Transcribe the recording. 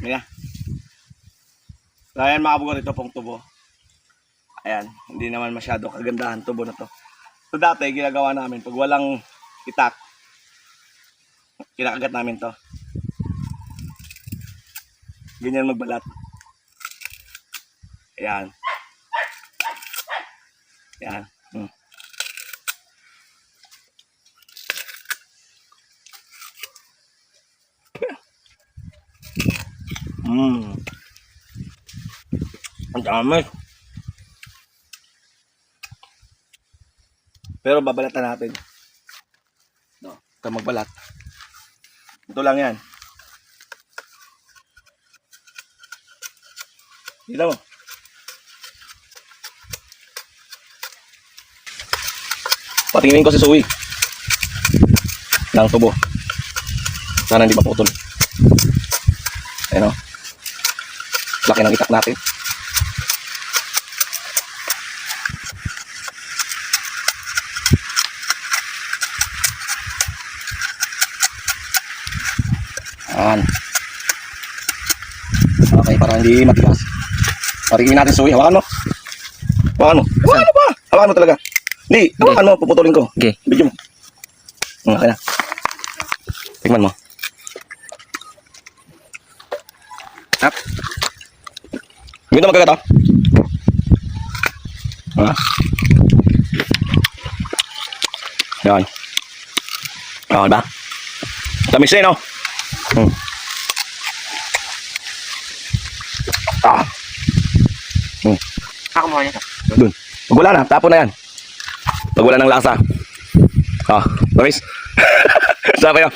Ayan. So, ayan mga bugor, ito pong tubo. Ayan, hindi naman masyado kagandahan tubo na to. So dati, ginagawa namin, pag walang itak, kinakagat namin to. Ganyan magbalat. Ayan. Ayan. Ang dami. Pero babalatan natin. No, ito magbalat. Ito lang yan. Kita mo. Patingin ko si Suwi. Ng tubo. Sana hindi maputol. Ayan o. Laki ng itak natin. Ayan. Okay, para hindi matigas. Patingin natin, Suwi. Hawakan mo. Hawakan mo. Hawakan mo pa. Hawakan mo talaga. Hindi, hawakan mo. Puputulin ko. Okay. Video mo. Okay na. Tingnan mo. Up. Ganda magkagat, ha? Yan. Oh, diba? Tamis rin, no? Ako mo niya. Doon. Pag wala na, tapon na yan. Pag wala ng lasa. Tamis. Sabi na.